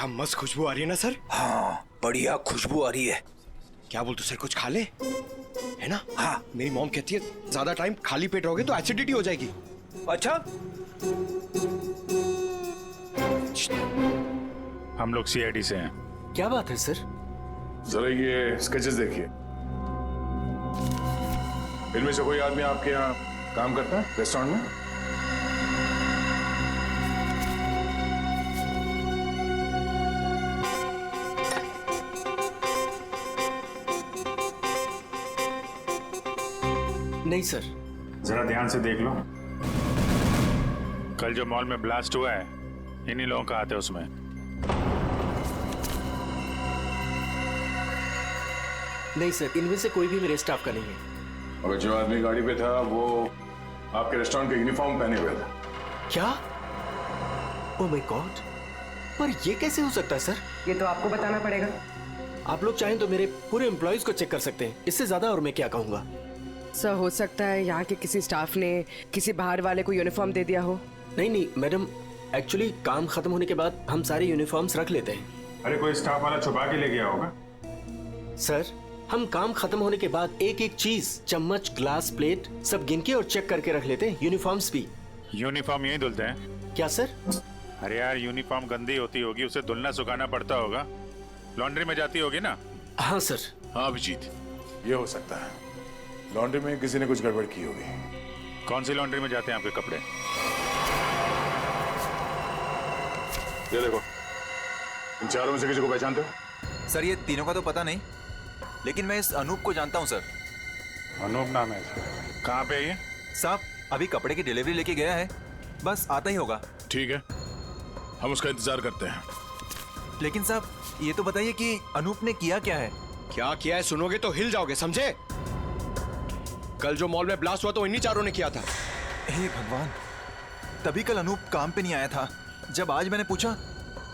क्या मस्त खुशबू आ रही है ना सर। हाँ बढ़िया खुशबू आ रही है। क्या बोलते सर, कुछ खा ले, है ना? हाँ मेरी मॉम कहती है ज्यादा टाइम खाली पेट रहोगे तो एसिडिटी हो जाएगी। अच्छा, हम लोग सीआईडी से हैं। क्या बात है सर? जरा ये स्केचेस देखिए। इनमें से कोई आदमी आपके यहाँ काम करता है रेस्टोरेंट में? नहीं सर। जरा ध्यान से देख लो। कल जो मॉल में ब्लास्ट हुआ है, इन्हीं लोगों का हाथ है उसमें। नहीं सर, इनमें से कोई भी मेरे स्टाफ का नहीं है। और जो आदमी गाड़ी पे था वो आपके रेस्टोरेंट का यूनिफॉर्म पहने हुए था। क्या? ओह माय गॉड, पर ये कैसे हो सकता है सर? ये तो आपको बताना पड़ेगा। आप लोग चाहें तो मेरे पूरे एम्प्लॉयज को चेक कर सकते हैं, इससे ज्यादा और मैं क्या कहूंगा। सर हो सकता है यहाँ के किसी स्टाफ ने किसी बाहर वाले को यूनिफॉर्म दे दिया हो। नहीं मैडम, एक्चुअली काम खत्म होने के बाद हम सारे यूनिफॉर्म्स रख लेते हैं। अरे कोई स्टाफ वाला छुपा के ले गया होगा। सर, हम काम खत्म होने के बाद एक एक चीज, चम्मच, ग्लास, प्लेट सब गिन के और चेक करके रख लेते हैं। यूनिफॉर्म्स भी। यूनिफॉर्म यही धुलते हैं क्या सर? अरे यार, यूनिफॉर्म गंदी होती होगी, उसे धुलना सुखाना पड़ता होगा, लॉन्ड्री में जाती होगी ना। हाँ सर। हाँ अभिजीत, ये हो सकता है लॉन्ड्री में किसी ने कुछ गड़बड़ की होगी। कौन सी लॉन्ड्री में जाते हैं आपके कपड़े? ये देखो, इन चारों में से किसी को पहचानते हो? सर ये तीनों का तो पता नहीं, लेकिन मैं इस अनूप को जानता हूँ सर। अनूप नाम है इसका। कहाँ पे है ये? साहब अभी कपड़े की डिलीवरी लेके गया है, बस आता ही होगा। ठीक है, हम उसका इंतजार करते हैं। लेकिन साहब ये तो बताइए कि अनूप ने किया क्या है? क्या किया है सुनोगे तो हिल जाओगे, समझे? कल जो मॉल में ब्लास्ट हुआ तो इन्हीं चारों ने किया था। हे भगवान, तभी कल अनूप काम पे नहीं आया था। जब आज मैंने पूछा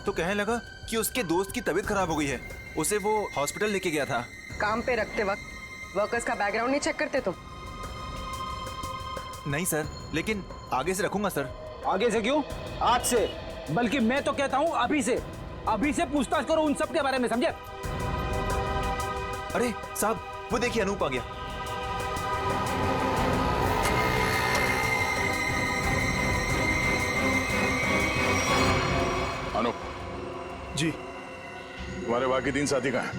तो कहने लगा कि उसके दोस्त की तबीयत खराब हो गई है, उसे वो हॉस्पिटल लेके गया था। काम पे रखते वक्त वर्कर्स का बैकग्राउंड नहीं चेक करते तुम? नहीं सर, लेकिन आगे से रखूंगा सर। आगे से क्यों? आज से, बल्कि मैं तो कहता हूँ अभी से पूछताछ करो उन सब के बारे में, समझे? अरे साहब वो देखिए अनूप आ गया। अनूप जी। तुम्हारे बाकी 3 साथी कहाँ हैं?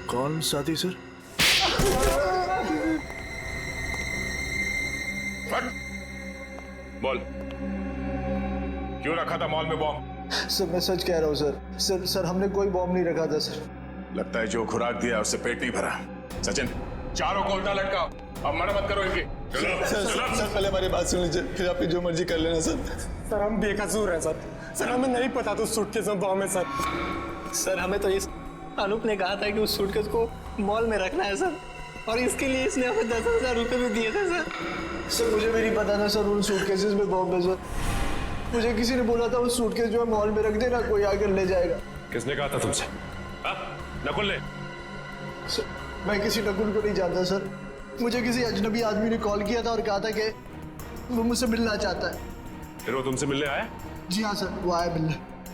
कौन साथी सर? बोल, क्यों रखा था मॉल में बॉम्ब? सर मैं सच कह रहा हूँ सर हमने कोई बॉम्ब नहीं रखा था सर। लगता है जो खुराक दिया उससे पेट नहीं भरा। सचिन, चारों को उल्टा लटकाओ, अब मना मत करो इनकी। सर पहले हमारी बात सुन लीजिए, फिर आप जो मर्जी कर लेना सर। सर हम बेकसूर हैं सर हमें नहीं पता था सूटकेस में बॉम्ब है सर। सर हमें तो इस अनूप ने कहा था कि उस सूटकेस को मॉल में रखना है सर, और इसके लिए इसने हमें 10,000 रुपये भी दिए थे सर। सर मुझे भी नहीं पता था सर उन सूटकेसेस में बॉम्ब है सर। मुझे किसी ने बोला था उस सूटकेस जो है मॉल में रख देना, कोई आकर ले जाएगा। किसने कहा था तुमसे? नकुल ने? सर मैं किसी नकुल को नहीं जानता सर। मुझे किसी अजनबी आदमी ने कॉल किया था और कहा था कि वो मुझसे मिलना चाहता है। फिर वो तुमसे मिलने आया? जी हाँ सर, वो आया मिलने।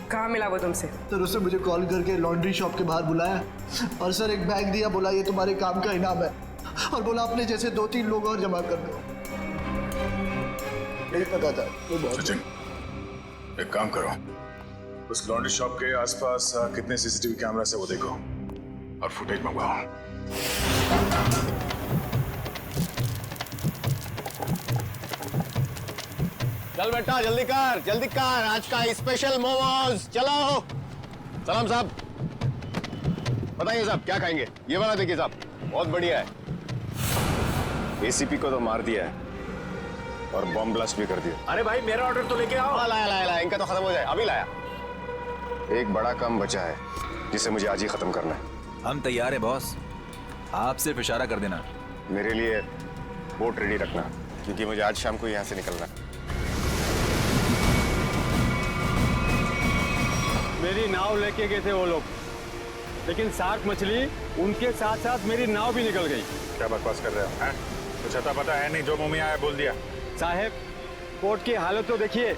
कहाँ मिला वो तुमसे? सर उसने मुझे कॉल करके लॉन्ड्री शॉप के बाहर बुलाया और सर एक बैग दिया, बोला ये तुम्हारे काम का इनाम है, और बोला अपने जैसे 2-3 लोग और जमा कर दो। नहीं पता था वो बहुत। सचिन, एक काम करो, उस लॉन्ड्री शॉप के आसपास कितने सीसीटीवी कैमरा से वो देखो और फुटेज मंगवाओ। चल बेटा जल्दी कर, आज का स्पेशल मोमोज। चलो सलाम साहब, बताइए साहब क्या खाएंगे? ये वाला देखिए साहब, बहुत बढ़िया है। एसीपी को तो मार दिया है और बॉम्ब ब्लास्ट भी कर दिया। अरे भाई मेरा ऑर्डर तो लेके आओ। लाया, इनका तो खत्म हो जाए, अभी लाया। एक बड़ा काम बचा है जिसे मुझे आज ही खत्म करना है। हम तैयार हैं बॉस, आप सिर्फ इशारा कर देना। मेरे लिए बोट रेडी रखना, क्योंकि मुझे आज शाम को यहाँ से निकलना है। मेरी नाव लेके गए थे वो लोग, लेकिन शार्क मछली उनके साथ साथ मेरी नाव भी निकल गई। क्या बकवास कर रहे हो? हैं? कुछ अता पता है नहीं, जो मुंह में आया बोल दिया। साहब, पोर्ट की हालत तो देखिए,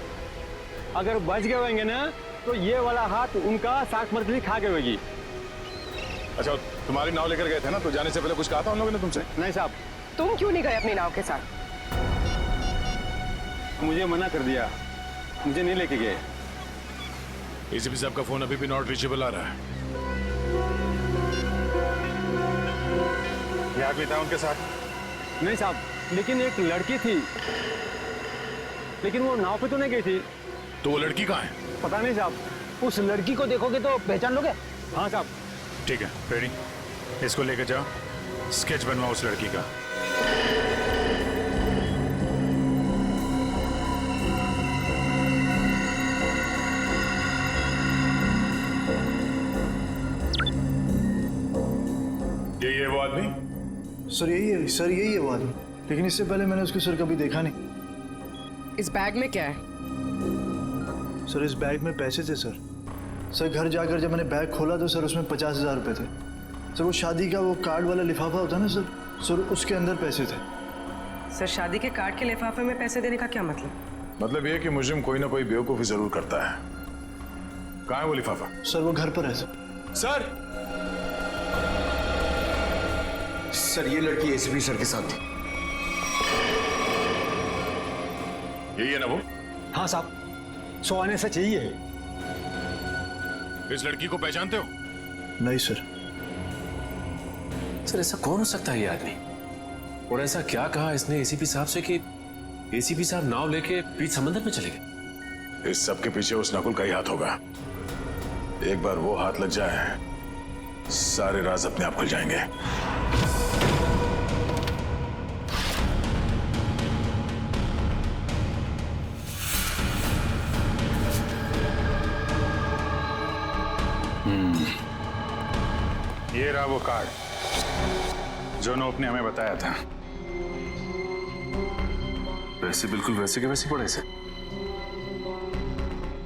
अगर बच गए होंगे ना तो ये वाला हाथ उनका शार्क मछली खा गई होगी। अच्छा, तुम्हारी नाव लेकर गए थे ना, तो जाने से पहले कुछ कहा था उन लोगों ने तुमसे? नहीं साहब, तुम क्यों नहीं गए अपनी नाव के साथ? मुझे मना कर दिया, मुझे नहीं लेके गए। एसीपी साहब का फोन अभी भी नॉट रीचेबल आ रहा है। ये आदमी था उनके साथ? नहीं साहब, लेकिन एक लड़की थी, लेकिन वो नाव पे तो नहीं गई थी। तो वो लड़की कहाँ है? पता नहीं साहब। उस लड़की को देखोगे तो पहचान लोगे। हाँ साहब। ठीक है रेडी, इसको लेकर जाओ, स्केच बनवाओ उस लड़की का। यही है वो आदमी? सर यही है वो आदमी, लेकिन इससे पहले मैंने उसको सर कभी देखा नहीं। इस बैग में क्या है? सर इस बैग में पैसे थे सर। सर घर जाकर जब मैंने बैग खोला तो सर उसमें 50,000 रुपये थे। सर वो शादी का वो कार्ड वाला लिफाफा होता है ना सर उसके अंदर पैसे थे। सर शादी के कार्ड के लिफाफे में पैसे देने का क्या मतलब? मतलब ये कि मुजरिम कोई ना कोई बेवकूफी जरूर करता है। कहाँ है वो लिफाफा? सर वो घर पर है सर। सर ये लड़की एसीपी सर के साथ थी। यही है ना वो? हाँ साहब, 100 आने से चाहिए। इस लड़की को पहचानते हो? नहीं सर। सर ऐसा कौन हो सकता है ये आदमी? और ऐसा क्या कहा इसने एसीपी साहब से कि एसीपी साहब नाव लेके बीच समंदर में चले गए? इस सब के पीछे उस नकुल का ही हाथ होगा। एक बार वो हाथ लग जाए, सारे राज अपने आप खुल जाएंगे। ये रहा वो कार्ड जो नोप ने हमें बताया था। पैसे बिल्कुल वैसे के वैसे पड़े से।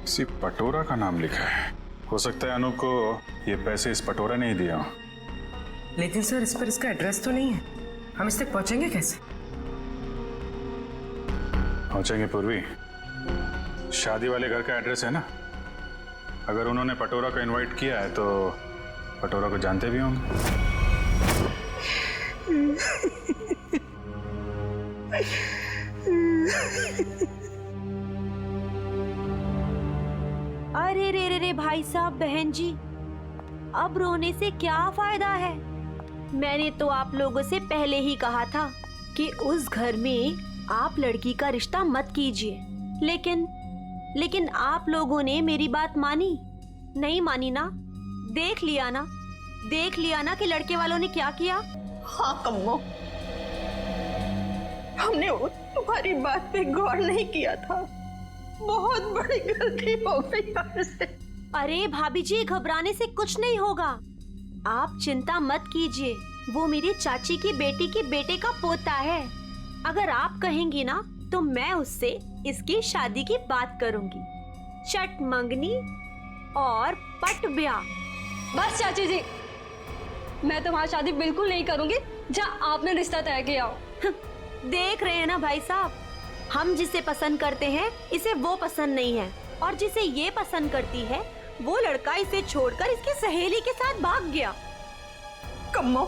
किसी पटोरा का नाम लिखा है। हो सकता है अनूप को ये पैसे इस पटोरा ने ही दिया हो। लेकिन सर इस पर इसका एड्रेस तो नहीं है, हम इस तक पहुंचेंगे कैसे? पहुंचेंगे पूर्वी, शादी वाले घर का एड्रेस है ना। अगर उन्होंने पटोरा को इनवाइट किया है तो पटोरा को जानते भी होंगे। अरे रे रे रे भाई साहब, बहन जी, अब रोने से क्या फायदा है? मैंने तो आप लोगों से पहले ही कहा था कि उस घर में आप लड़की का रिश्ता मत कीजिए, लेकिन आप लोगों ने मेरी बात मानी नहीं मानी ना? देख लिया ना कि लड़के वालों ने क्या किया। हाँ कम्मो, हमने तुम्हारी बात पे गौर नहीं किया था। बहुत बड़ी गलती हो गई हमसे। अरे भाभी जी, घबराने से कुछ नहीं होगा, आप चिंता मत कीजिए। वो मेरी चाची की बेटी के बेटे का पोता है। अगर आप कहेंगी ना तो मैं उससे इसकी शादी की बात करूंगी। चट मंगनी और पट ब्याह। बस चाची जी, मैं तुम्हारी शादी बिल्कुल नहीं करूंगी जहाँ आपने रिश्ता तय किया हो। देख रहे हैं ना भाई साहब, हम जिसे पसंद करते हैं इसे वो पसंद नहीं है, और जिसे ये पसंद करती है वो लड़का इसे छोड़कर इसकी सहेली के साथ भाग गया। कम्मो,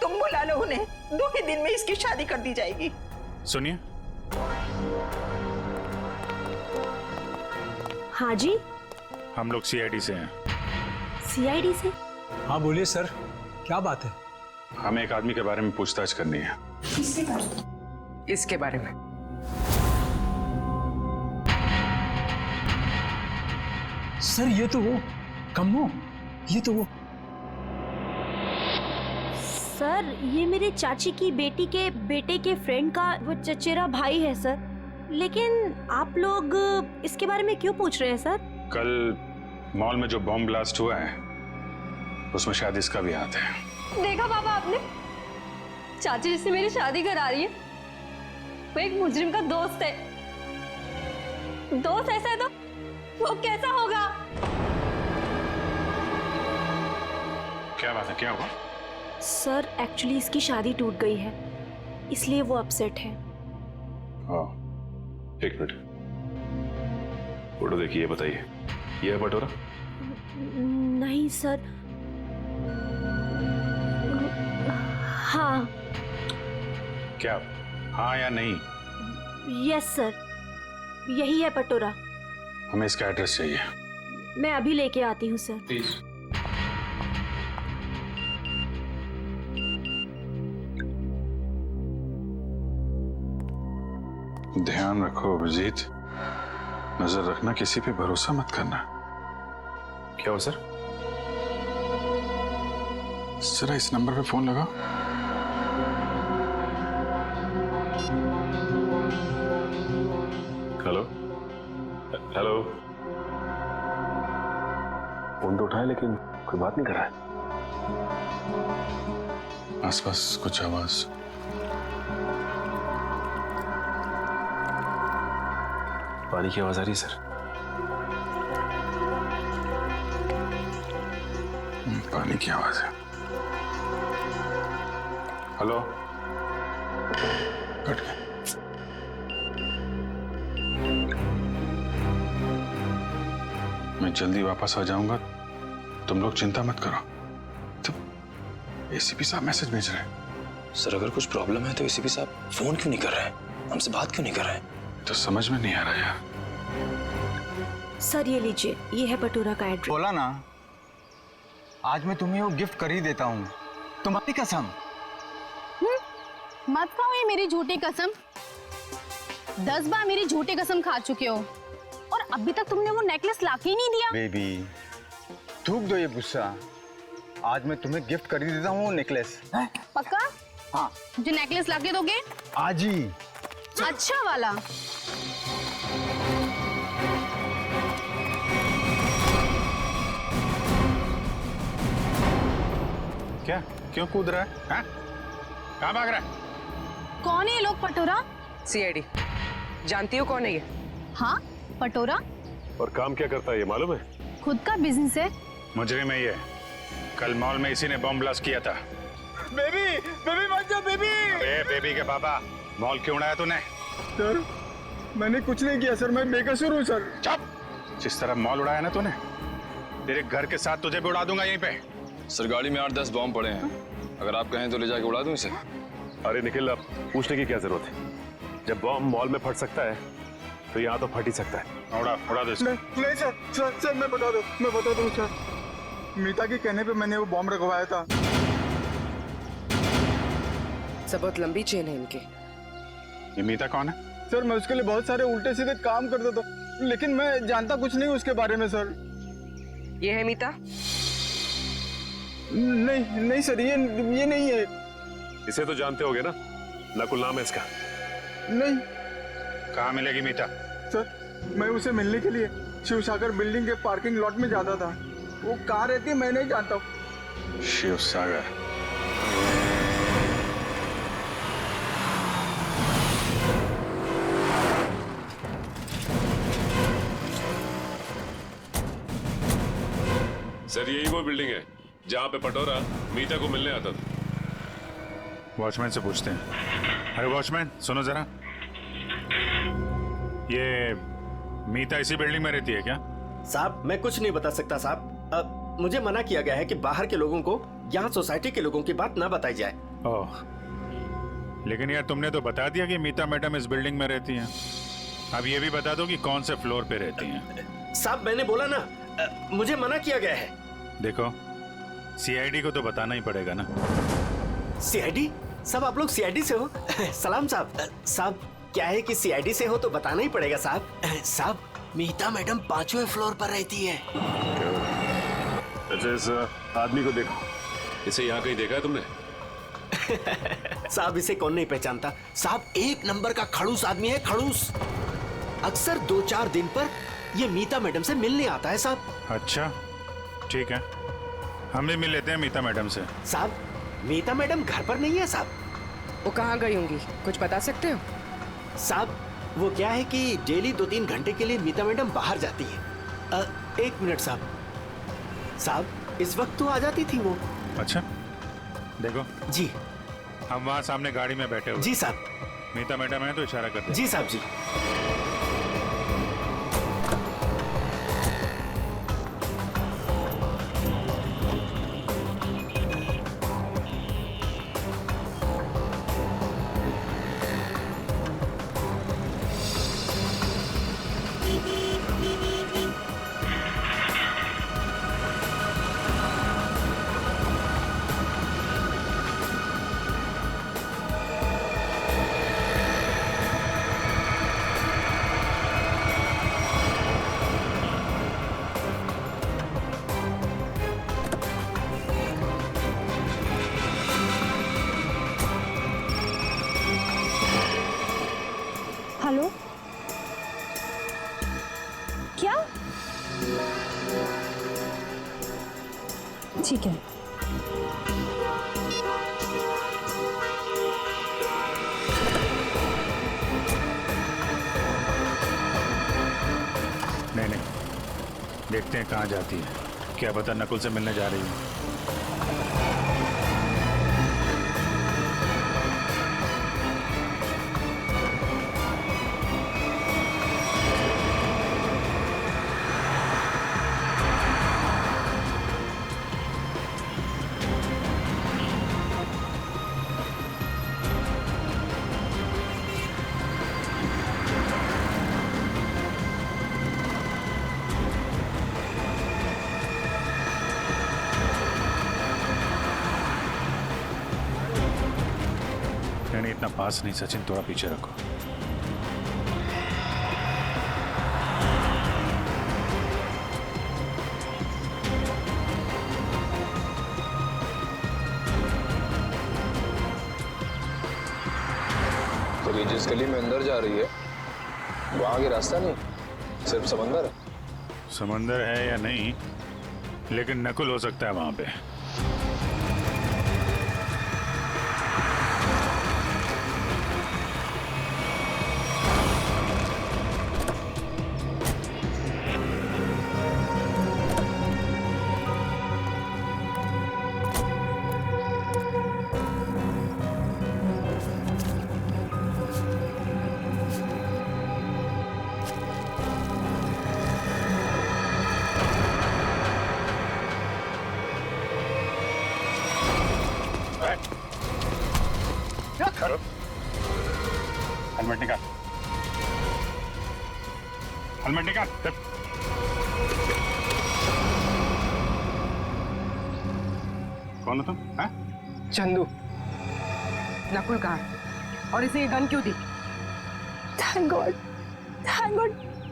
तुम बुला लो उन्हें, 2 ही दिन में इसकी शादी कर दी जाएगी। सुनिए। हाँ जी, हम लोग सीआईडी से हैं। सीआईडी से? हाँ बोलिए सर, क्या बात है? हमें एक आदमी के बारे में पूछताछ करनी है। इसके बारे में? सर ये तो वो कम्मो, ये तो वो। सर ये मेरे चाची की बेटी के बेटे के फ्रेंड का वो चचेरा भाई है सर। लेकिन आप लोग इसके बारे में क्यों पूछ रहे हैं सर? कल मॉल में जो बॉम्ब ब्लास्ट हुआ है उसमें शायद इसका भी हाथ है। देखा पापा आपने, चाची जिससे मेरी शादी करा रही है वो एक मुजरिम का दोस्त है। दोस्त ऐसा है तो वो कैसा होगा? क्या बात है, क्या हुआ? सर एक्चुअली इसकी शादी टूट गई है, इसलिए वो अपसेट है। हाँ, एक मिनट, फोटो देखिए, बताइए। ये है पटोरा? नहीं सर। हाँ। क्या हाँ या नहीं? यस सर, यही है पटोरा। हमें इसका एड्रेस चाहिए। मैं अभी लेके आती हूँ सर। प्लीज। ध्यान रखो अभिजीत, नजर रखना, किसी पे भरोसा मत करना। क्या हो सर? जरा इस नंबर पे फोन लगाओ। Hello hello. फोन तो उठाया लेकिन कोई बात नहीं कर रहा है। आसपास कुछ आवाज? पानी की आवाज आ रही है सर। पानी की आवाज है। हेलो, कट गया। मैं जल्दी वापस आ जाऊंगा, तुम लोग चिंता मत करो। तो एसीपी साहब मैसेज भेज रहे हैं। सर अगर कुछ प्रॉब्लम है तो एसीपी साहब फोन क्यों नहीं कर रहे हैं, हमसे बात क्यों नहीं कर रहे हैं? तो समझ में नहीं आ रहा यार। सर ये लीजिए, ये है पटोरा का एड्रेस। बोला ना, आज मैं तुम्हें वो गिफ्ट कर ही देता हूँ, तुम्हारी कसम। मत खाओ ये मेरी झूठी कसम। 10 बार मेरी झूठी कसम खा चुके हो और अभी तक तुमने वो नेकलेस लाके ही नहीं दिया। बेबी थूक दो ये गुस्सा, आज मैं तुम्हें गिफ्ट कर ही देता हूँ वो नेकलेस। पक्का? हाँ। मुझे नेकलेस लाके दोगे? आज ही। अच्छा वाला। क्या? क्यों कूद रहा है? हाँ? कहाँ भाग रहा है? कौन है ये लोग पटोरा? सीआईडी। जानती हो कौन है ये? हाँ पटोरा। और काम क्या करता है ये मालूम है? खुद का बिजनेस है। मुजरिम है ये। कल मॉल में इसी ने बम ब्लास्ट किया था। बेबी बेबी मत जाओ बेबी। अरे बेबी के पापा, मॉल क्यों उड़ाया तूने? सर मैंने कुछ नहीं किया सर, मैं बेकसूर हूँ सर। चुप! जिस तरह मॉल उड़ाया ना तूने, तेरे घर के साथ तुझे भी उड़ा दूंगा यहीं पे। सर गाड़ी में 8-10 बॉम्ब पड़े हैं, अगर आप कहें तो ले जाके उड़ा दूं इसे। अरे निखिल, अब पूछने की क्या जरूरत है? जब बॉम्ब मॉल में फट सकता है तो यहाँ तो फट ही सकता है। उड़ा दो इसको। नहीं सर, सर मैं बता दूं सर, मीता के कहने पे मैंने वो बॉम्ब रखवाया था। सब बहुत लंबी चेन है इनकी। ये मीता कौन है? सर मैं उसके लिए बहुत सारे उल्टे सीधे काम करता था, लेकिन मैं जानता कुछ नहीं उसके बारे में सर। ये है मीता? नहीं सर, ये नहीं है। इसे तो जानते होगे ना, नकुल नाम है इसका। नहीं। कहाँ मिलेगी मीता? सर मैं उसे मिलने के लिए शिवसागर बिल्डिंग के पार्किंग लॉट में जाता था, वो कहाँ रहती है मैं नहीं जानता हूँ। शिवसागर? सर यही वो बिल्डिंग है जहाँ पे पटोरा मीता को मिलने आता था। वॉचमैन से पूछते हैं। अरे वॉचमैन सुनो जरा, ये मीता इसी बिल्डिंग में रहती है क्या? साहब मैं कुछ नहीं बता सकता साहब, मुझे मना किया गया है कि बाहर के लोगों को यहाँ सोसाइटी के लोगों की बात ना बताई जाए। ओह, लेकिन यार तुमने तो बता दिया कि मीता मैडम इस बिल्डिंग में रहती हैं। अब ये भी बता दो कि कौन से फ्लोर पे रहती हैं। साहब मैंने बोला ना, मुझे मना किया गया है। देखो सीआईडी को तो बताना ही पड़ेगा ना। सीआईडी? सब आप लोग सीआईडी से हो? सलाम साहब। साहब क्या है कि सीआईडी से हो तो बताना ही पड़ेगा साहब। साहब मीता मैडम 5वें फ्लोर पर रहती है। अच्छा इस आदमी को देखो, इसे यहाँ कहीं देखा है तुमने? साहब इसे कौन नहीं पहचानता साहब, 1 नंबर का खड़ूस आदमी है, खड़ूस। अक्सर 2-4 दिन पर ये मीता मैडम से मिलने आता है साहब। अच्छा ठीक है, हम भी मिल लेते हैं मीता मैडम से। साहब मीता मैडम घर पर नहीं है साहब। वो कहाँ गई होंगी, कुछ बता सकते हो? साहब वो क्या है कि डेली 2-3 घंटे के लिए मीता मैडम बाहर जाती है। 1 मिनट साहब, साहब इस वक्त तो आ जाती थी वो। अच्छा देखो जी, हम वहाँ सामने गाड़ी में बैठे हुए। जी साहब। मीता मैडम है तो इशारा करते। जी साहब जी। हेलो, क्या? ठीक है। नहीं, देखते हैं कहाँ जाती है। क्या पता नकुल से मिलने जा रही है। नहीं, इतना पास नहीं सचिन, थोड़ा पीछे रखो। तो ये जिस गली में अंदर जा रही है वहां आगे रास्ता नहीं, सिर्फ समंदर है। समंदर है या नहीं, लेकिन नकुल हो सकता है वहां पे। हेलमेट निकाल, हेलमेट निकाल। कौन हो तुम? चंदू। नकुल कहाँ? और इसे ये गन क्यों दी? थैंक गॉड,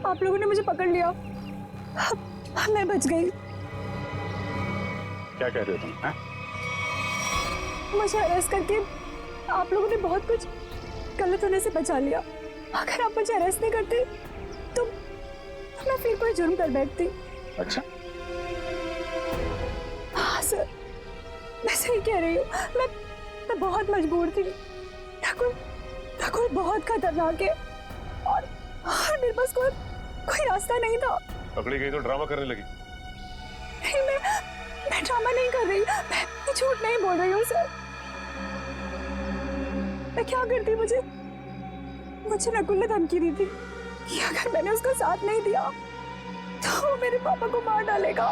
आप लोगों ने मुझे पकड़ लिया। मैं बच गई। क्या कह रहे हो तुम? मुझे अरेस्ट करके आप लोगों ने बहुत कुछ गलत होने से बचा लिया। अगर आप मुझे अरेस्ट नहीं करते तो मैं फिर कोई जुर्म कर बैठती। अच्छा, हाँ सर, मैं सही कह रही हूँ। मैं बहुत मजबूर थी। नकुल बहुत खतरनाक है और मेरे पास कोई रास्ता नहीं था। पकड़ी गई तो ड्रामा करने लगी। नहीं, मैं ड्रामा नहीं कर रही, मैं झूठ नहीं बोल रही हूँ सर। मैं क्या करती, मुझे नकुल ने धमकी दी थी कि अगर मैंने उसका साथ नहीं दिया तो वो मेरे पापा को मार डालेगा।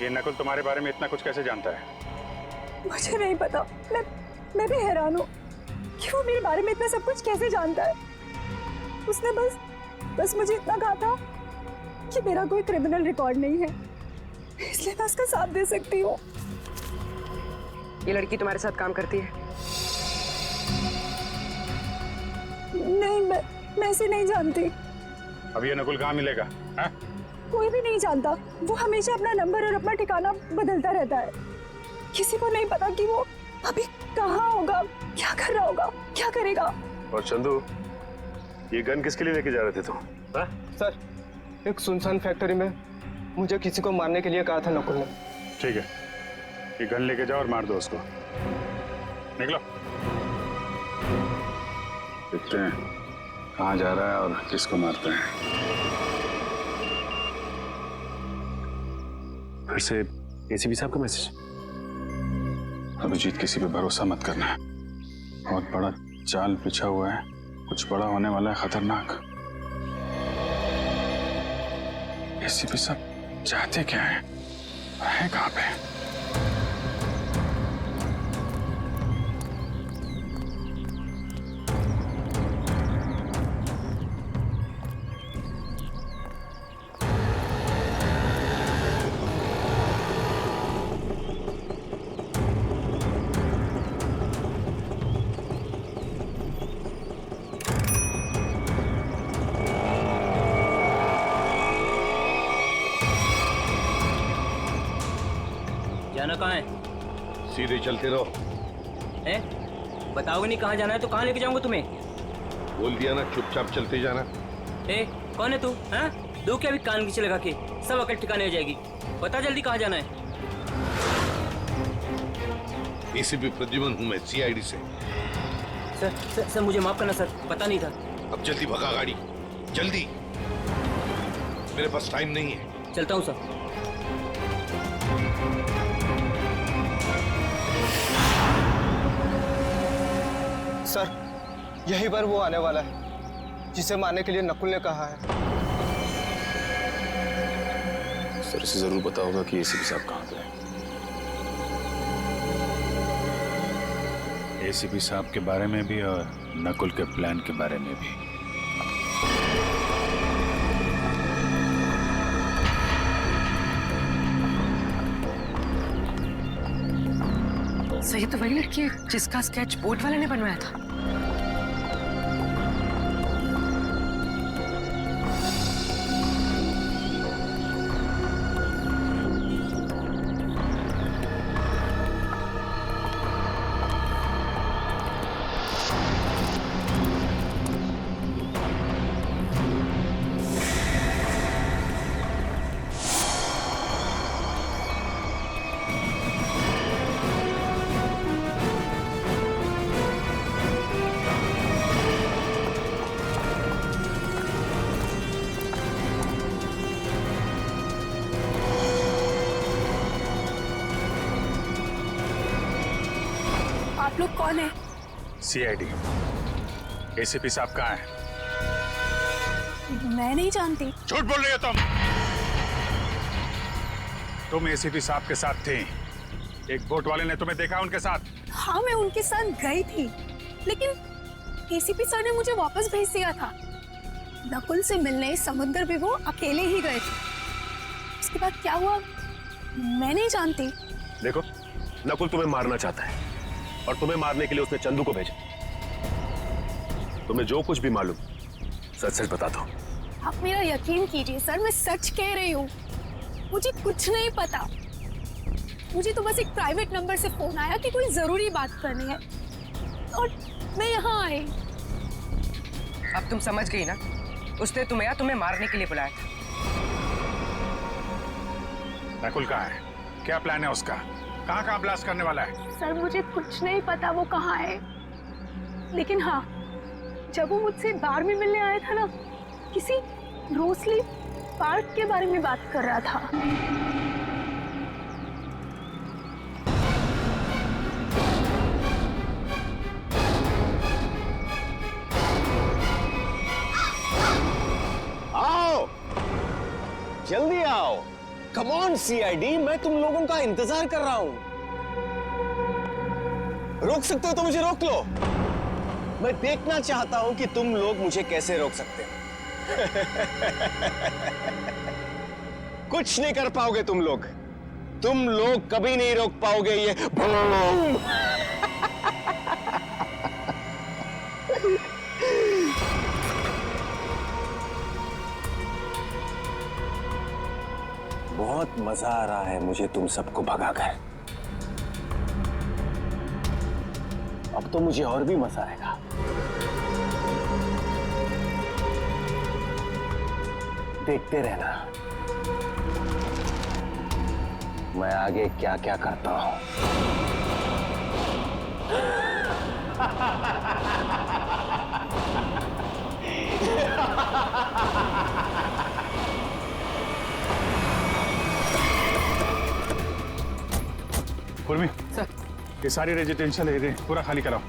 ये नकुल तुम्हारे बारे में इतना कुछ कैसे जानता है? मुझे नहीं पता, मैं भी हैरान हूँ कि वो मेरे बारे में इतना सब कुछ कैसे जानता है। उसने बस मुझे इतना कहा था कि मेरा कोई क्रिमिनल रिकॉर्ड नहीं है, इसलिए मैं उसका साथ दे सकती हूँ। ये लड़की तुम्हारे साथ काम करती है? नहीं, मैं इसे नहीं जानती। अब ये नकुल कहाँ मिलेगा? कोई भी नहीं जानता। वो हमेशा अपना नंबर और अपना ठिकाना बदलता रहता है। किसी को नहीं पता कि वो अभी कहाँ होगा, क्या कर रहा होगा, क्या करेगा। और चंदू, ये गन किसके लिए लेके जा रहे थे तुम? सर, एक सुनसान फैक्ट्री में मुझे किसी को मारने के लिए कहा था नकुल ने। ठीक है, ये गन लेके जाओ और मार दो उसको। निकलो। देखते हैं कहाँ जा रहा है और किसको मारते हैं। फिर से एसीपी साहब का मैसेज। अभिजीत, किसी पे भरोसा मत करना है। बहुत बड़ा चाल बिछा हुआ है, कुछ बड़ा होने वाला है, खतरनाक। एसीपी साहब चाहते क्या है कहाँ पे? जाना कहाँ है? सीधे चलते रहो। हैं? बताओगे नहीं कहाँ जाना है तो कहाँ लेके जाऊंगा तुम्हें? बोल दिया ना, चुपचाप चलते जाना। ए, कौन है तू? हाँ? दो क्या भी कान खींचे लगा के सब अकल ठिकाने हो जाएगी। बता जल्दी कहाँ जाना है? एसीपी प्रद्युमन हूँ मैं, सीआईडी से। सर मुझे माफ करना सर, पता नहीं था। अब जल्दी भगा गाड़ी, जल्दी, मेरे पास टाइम नहीं है। चलता हूँ सर। सर, यहीं पर वो आने वाला है जिसे मारने के लिए नकुल ने कहा है। सर इसे जरूर पता होगा कि एसीपी साहब कहाँ पे हैं। एसीपी साहब के बारे में भी और नकुल के प्लान के बारे में भी। सही तो वही लड़की है जिसका स्केच बोर्ड वाले ने बनवाया था। आप लोग कौन है? सीआईडी। एसीपी साहब कहाँ हैं? मैं नहीं जानती। झूठ बोल रही हो तुम एसीपी साहब के साथ थी। एक बोट वाले ने तुम्हें देखा उनके साथ? हाँ, मैं उनके साथ गई थी, लेकिन एसीपी सर ने मुझे वापस भेज दिया था। नकुल से मिलने समुद्र भी वो अकेले ही गए थे। उसके बाद क्या हुआ मैं नहीं जानती। देखो, नकुल तुम्हें मारना चाहता है और तुम्हें मारने के लिए उसने चंदू को भेजा। तुम्हें जो कुछ भी मालूम सच सच बता दो। आप मेरा यकीन कीजिए सर, मैं सच कह रही हूँ। मुझे कुछ नहीं पता। मुझे तो बस एक प्राइवेट नंबर से फोन आया कि कोई जरूरी बात करनी है और मैं यहाँ आई। अब तुम समझ गई ना, उसने तुम्हें मारने के लिए बुलाया था। नकुल कहाँ है? क्या प्लान है उसका? कहाँ ब्लास्ट करने वाला है? सर मुझे कुछ नहीं पता वो कहाँ है, लेकिन हाँ, जब वो मुझसे बार में मिलने आया था ना, किसी रोसली पार्क के बारे में बात कर रहा था। आओ, जल्दी आओ। कम ऑन सीआईडी, मैं तुम लोगों का इंतजार कर रहा हूं। रोक सकते हो तो मुझे रोक लो। मैं देखना चाहता हूं कि तुम लोग मुझे कैसे रोक सकते हो। कुछ नहीं कर पाओगे तुम लोग कभी नहीं रोक पाओगे ये बूम। बहुत मजा आ रहा है मुझे तुम सबको भगाकर। अब तो मुझे और भी मजा आएगा। देखते रहना मैं आगे क्या क्या करता हूं। कुर्मी सर, ये सारी रेजिडेंशियल एरिया पूरा खाली कराओ।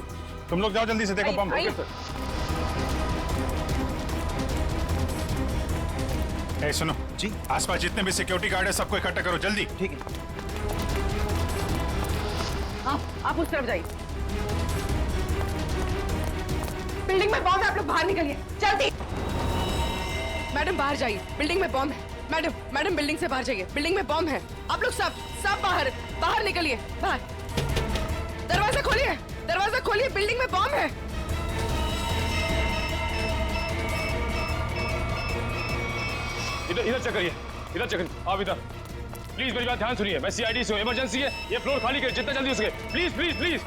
तुम लोग जाओ जल्दी से, देखो बम। Okay sir. ए सुनो जी, आसपास जितने भी सिक्योरिटी गार्ड है सबको इकट्ठा करो जल्दी। ठीक है। आप उस तरफ जाइए। बिल्डिंग में बॉम्ब है, आप लोग बाहर निकलिए जल्दी। मैडम बाहर जाइए, बिल्डिंग में बॉम्ब है। मैडम बिल्डिंग से बाहर जाइए, बिल्डिंग में बॉम्ब है। आप लोग सब बाहर निकलिए। बाहर दरवाजा खोलिए, बिल्डिंग में बॉम्ब है। इधर चेक करिए, आप इधर प्लीज मेरी बात ध्यान सुनिए। मैं सीआईडी से हूँ, इमरजेंसी है, ये फ्लोर खाली करिए जितना जल्दी हो सके। प्लीज।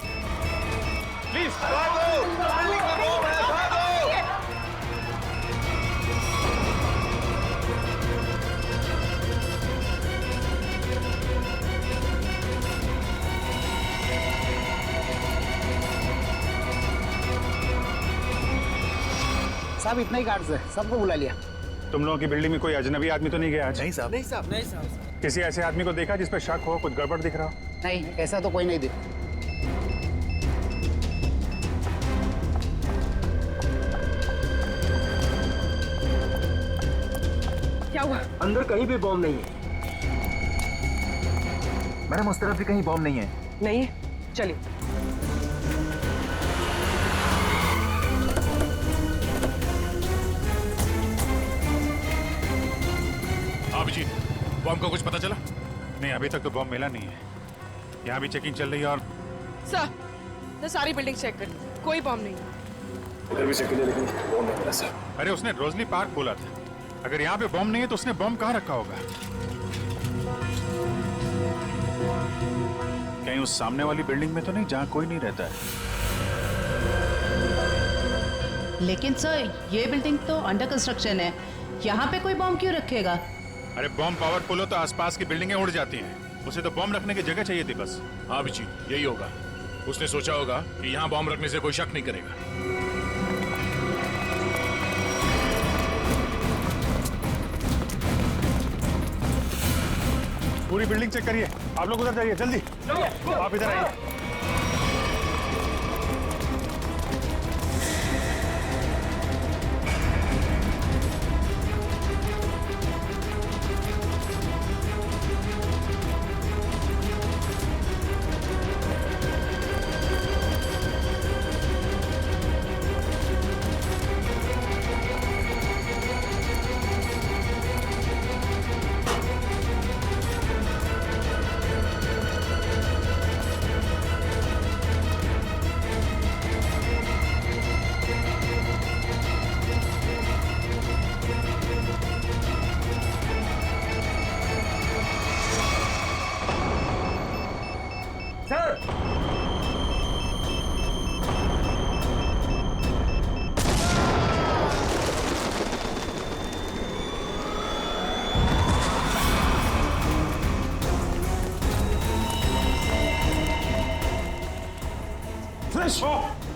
साहब इतना ही गार्ड्स है, सबको बुला लिया। तुम लोगों की बिल्डिंग में कोई अजनबी आदमी तो नहीं गया आज? नहीं साहब। नहीं साहब, नहीं साहब। किसी ऐसे आदमी को देखा जिस पर शक हो, कुछ गड़बड़ दिख रहा हो? नहीं, ऐसा तो कोई नहीं दिख। क्या हुआ? अंदर कहीं भी बॉम्ब नहीं है। मैडम उस तरफ भी कहीं बॉम्ब नहीं है। नहीं है, चलिए। अभिजीत, बॉम्ब का कुछ पता चला? नहीं, अभी तक तो बॉम्ब मिला नहीं है। यहाँ भी चेकिंग चल रही है और सर सारी बिल्डिंग चेक कर, कोई बॉम्ब नहीं है। इधर भी चेक किया लेकिन बॉम्ब नहीं मिला सर। अरे उसने रोजली पार्क बोला था। अगर यहाँ पे बॉम्ब नहीं है तो उसने बॉम्ब कहाँ रखा होगा? कहीं उस सामने वाली बिल्डिंग में तो नहीं जहाँ कोई नहीं रहता है? लेकिन सर ये बिल्डिंग तो अंडर कंस्ट्रक्शन है, यहाँ पे कोई बॉम्ब क्यों रखेगा? अरे बॉम्ब पावरफुल हो तो आसपास की बिल्डिंगें उड़ जाती हैं। उसे तो बॉम्ब रखने की जगह चाहिए थी बस। हाँ बिची, यही होगा। उसने सोचा होगा कि यहाँ बॉम्ब रखने से कोई शक नहीं करेगा। पूरी बिल्डिंग चेक करिए। आप लोग उधर जाइए, जल्दी। आप इधर आइए।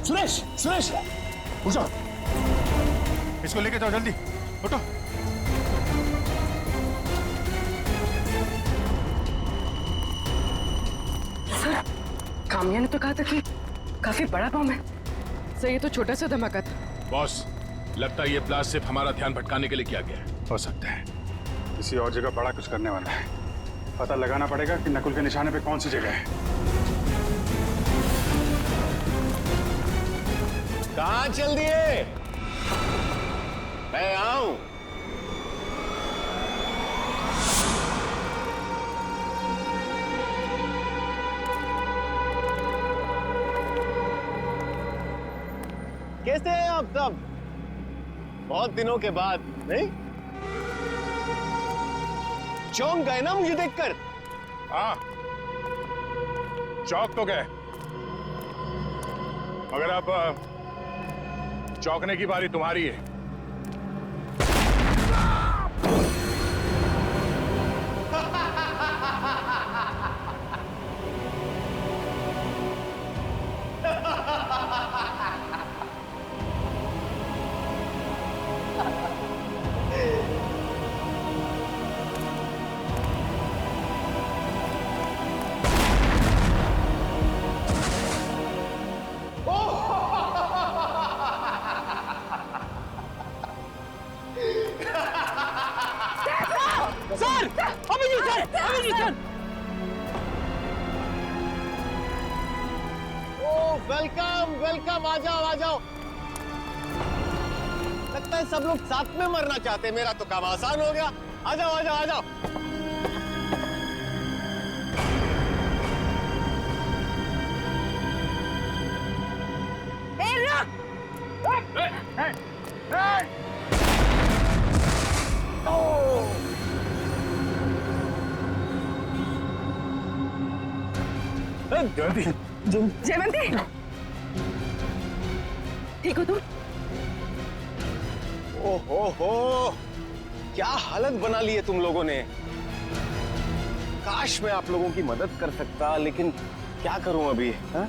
सुरेश, सुरेश, उठो। इसको लेके जाओ, जल्दी उठो। सर, कामिया ने तो कहा था कि काफी बड़ा बम है। सर ये तो छोटा सा धमाका था। बॉस, लगता है ये ब्लास्ट सिर्फ हमारा ध्यान भटकाने के लिए किया गया है। हो सकता है किसी और जगह बड़ा कुछ करने वाला है। पता लगाना पड़ेगा कि नकुल के निशाने पे कौन सी जगह है। कहाँ चल दिए? मैं आऊं। कैसे हैं आप सब? बहुत दिनों के बाद, नहीं? चौंक गए ना मुझे देखकर? हाँ, चौक तो गए, मगर अब चौंकने की बारी तुम्हारी है। वेलकम वेलकम, आ जाओ आ जाओ। लगता है सब लोग साथ में मरना चाहते हैं। मेरा तो काम आसान हो गया। आ जाओ आ जाओ आ जाओ। जयवंती, ठीक हो तुम? ओहो, क्या हालत बना ली है तुम लोगों ने। काश मैं आप लोगों की मदद कर सकता, लेकिन क्या करूं अभी, हाँ?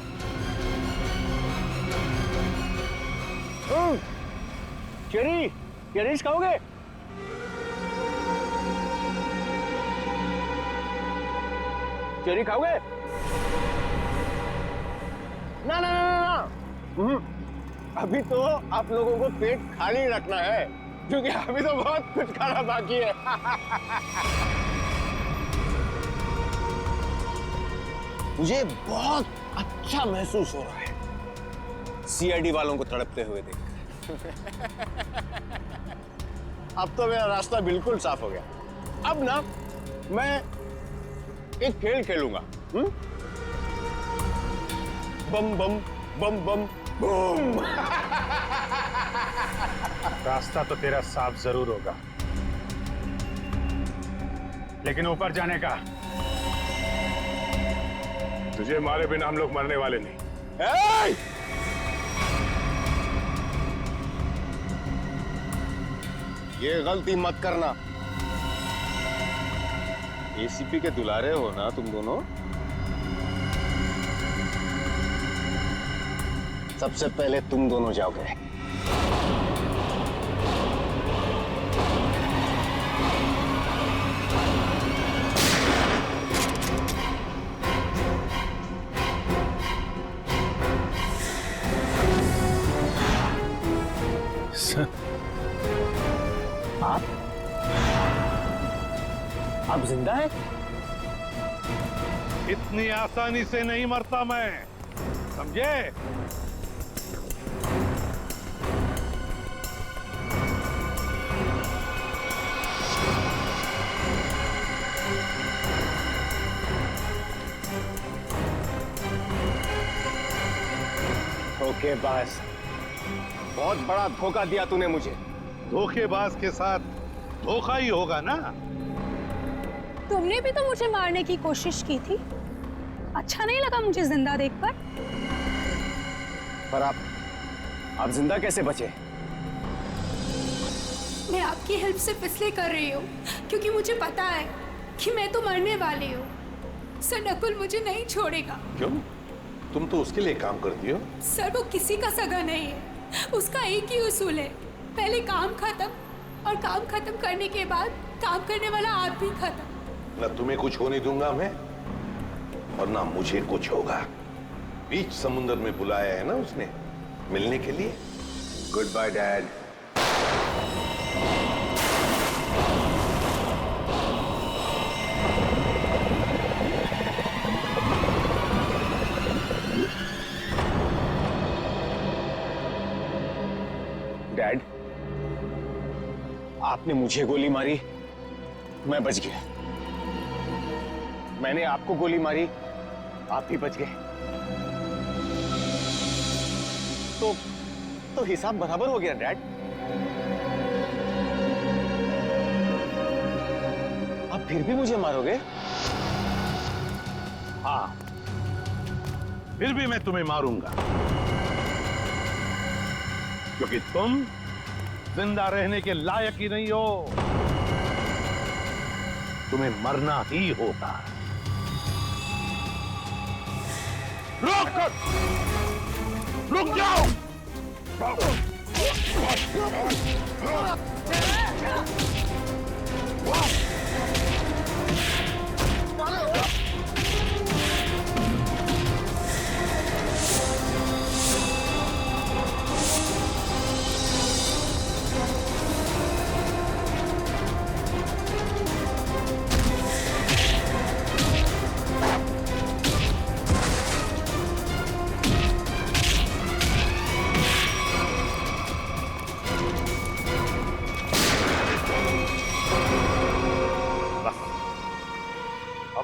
चेरी, चेरीज खाओगे? चेरी खाओगे? ना ना ना ना, अभी तो आप लोगों को पेट खाली रखना है, क्योंकि अभी तो बहुत कुछ खाना बाकी है। मुझे बहुत अच्छा महसूस हो रहा है सीआईडी वालों को तड़पते हुए देखकर। अब तो मेरा रास्ता बिल्कुल साफ हो गया। अब ना मैं एक खेल खेलूंगा। बम बम बम बम बूम। रास्ता तो तेरा साफ जरूर होगा, लेकिन ऊपर जाने का तुझे मारे बिना हम लोग मरने वाले नहीं। ये गलती मत करना। एसीपी के दुलारे हो ना तुम दोनों। सबसे पहले तुम दोनों जाओगे। आप जिंदा हैं? इतनी आसानी से नहीं मरता मैं, समझे? धोखेबाज, बहुत बड़ा धोखा दिया तूने मुझे। धोखेबाज के साथ धोखा ही होगा ना। तुमने भी तो मुझे मारने की कोशिश की थी। अच्छा नहीं लगा मुझे जिंदा देखकर। पर आप जिंदा कैसे बचे? मैं आपकी हेल्प सिर्फ इसलिए कर रही हूँ क्योंकि मुझे पता है कि मैं तो मरने वाली हूँ। सर नकुल मुझे नहीं छोड़ेगा। क्यों? तुम तो उसके लिए काम करती हो। सर वो किसी का सगा नहीं है, उसका एक ही उसूल है, पहले काम खत्म और काम खत्म करने के बाद काम करने वाला आदमी खत्म। न तुम्हें कुछ होने दूंगा मैं, और ना मुझे कुछ होगा। बीच समुद्र में बुलाया है ना उसने मिलने के लिए। Good bye dad. डैड, आपने मुझे गोली मारी, मैं बच गया। मैंने आपको गोली मारी, आप भी बच गए। तो हिसाब बराबर हो गया डैड। आप फिर भी मुझे मारोगे? हाँ, फिर भी मैं तुम्हें मारूंगा, क्योंकि तुम जिंदा रहने के लायक ही नहीं हो। तुम्हें मरना ही होगा। रुक जाओ!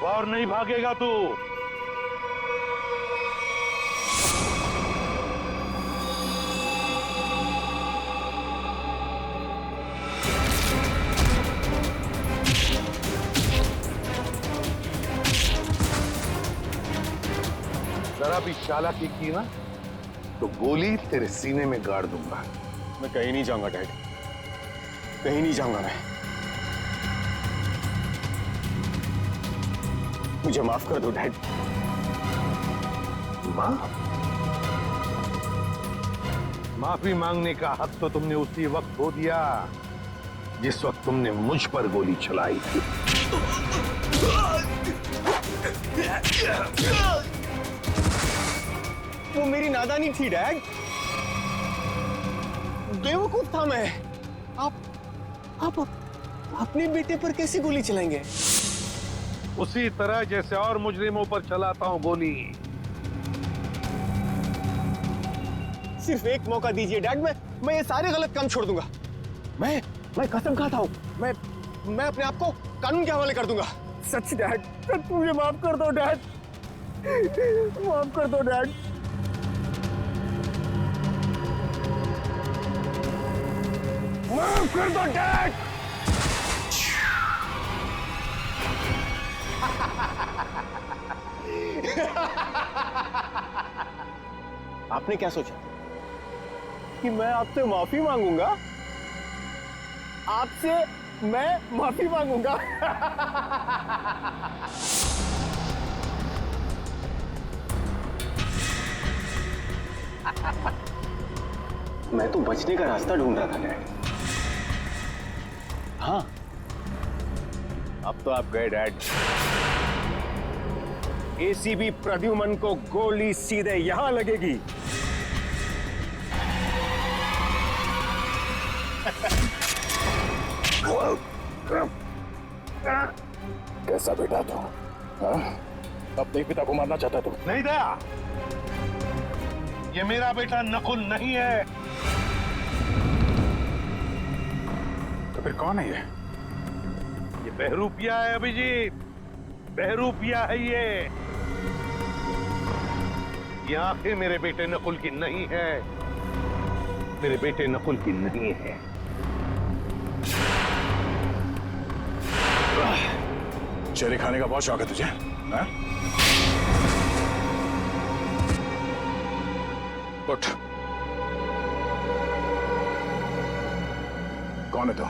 और नहीं भागेगा तू। जरा भी चालाकी की ना तो गोली तेरे सीने में गाड़ दूंगा। मैं कहीं नहीं जाऊंगा डैड, कहीं नहीं जाऊंगा मैं। मुझे माफ कर दो डैड। माफी मांगने का हक तो तुमने उसी वक्त खो दिया जिस वक्त तुमने मुझ पर गोली चलाई थी। वो मेरी नादानी थी डैड, बेवकूफ था मैं। आप अपने बेटे पर कैसे गोली चलाएंगे? उसी तरह जैसे और मुजरिमों पर चलाता हूं गोली। सिर्फ एक मौका दीजिए डैड, मैं ये सारे गलत काम छोड़ दूंगा। मैं कसम खाता हूं, मैं अपने आप को कानून के हवाले कर दूंगा। सच डैड, सच मुझे माफ कर दो डैड, माफ कर दो डैड। माफ कर दो डैड। आपने क्या सोचा कि मैं आपसे माफी मांगूंगा? आपसे मैं माफी मांगूंगा? मैं तो बचने का रास्ता ढूंढ रहा था डैड। हाँ, अब तो आप गए डैड। एसीबी प्रद्युमन को गोली सीधे यहां लगेगी। कैसा बेटा तू? अपने पिता को मारना चाहता तू? नहीं दया, ये मेरा बेटा नकुल नहीं है। तो फिर कौन है ये? ये बहरूपिया है अभिजीत, बहरूपिया है ये। आंखें मेरे बेटे नकुल की नहीं है, मेरे बेटे नकुल की नहीं है। चेरी खाने का बहुत शौक है तुझे, हाँ? उठ। कौन है तू?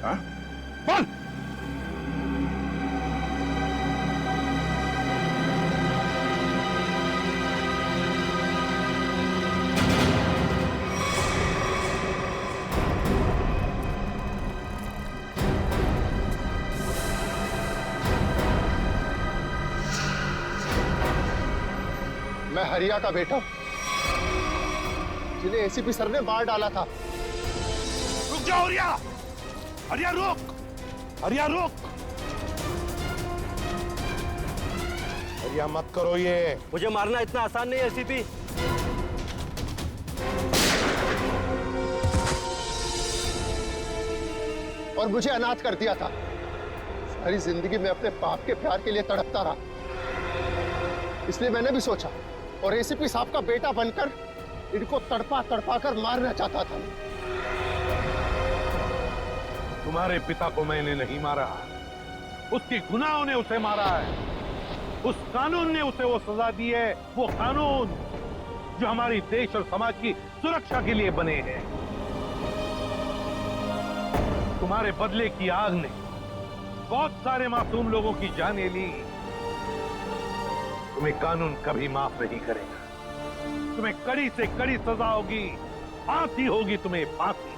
हाँ? बोल। मैं हरिया का बेटा, जिन्हें एसीपी सर ने मार डाला था। रुक जाओ हरिया, हरिया रुक, हरिया रुक, हरिया मत करो ये। मुझे मारना इतना आसान नहीं है एसीपी। और मुझे अनाथ कर दिया था। सारी जिंदगी में अपने बाप के प्यार के लिए तड़पता रहा, इसलिए मैंने भी सोचा और एसीपी साहब का बेटा बनकर इनको तड़पा तड़पा कर मारना चाहता था। तुम्हारे पिता को मैंने नहीं मारा, उसके गुनाहों ने उसे मारा है। उस कानून ने उसे वो सजा दी है, वो कानून जो हमारी देश और समाज की सुरक्षा के लिए बने हैं। तुम्हारे बदले की आग ने बहुत सारे मासूम लोगों की जानें ली। तुम्हें कानून कभी माफ नहीं करेगा। तुम्हें कड़ी से कड़ी सजा होगी, फांसी होगी तुम्हें, फांसी।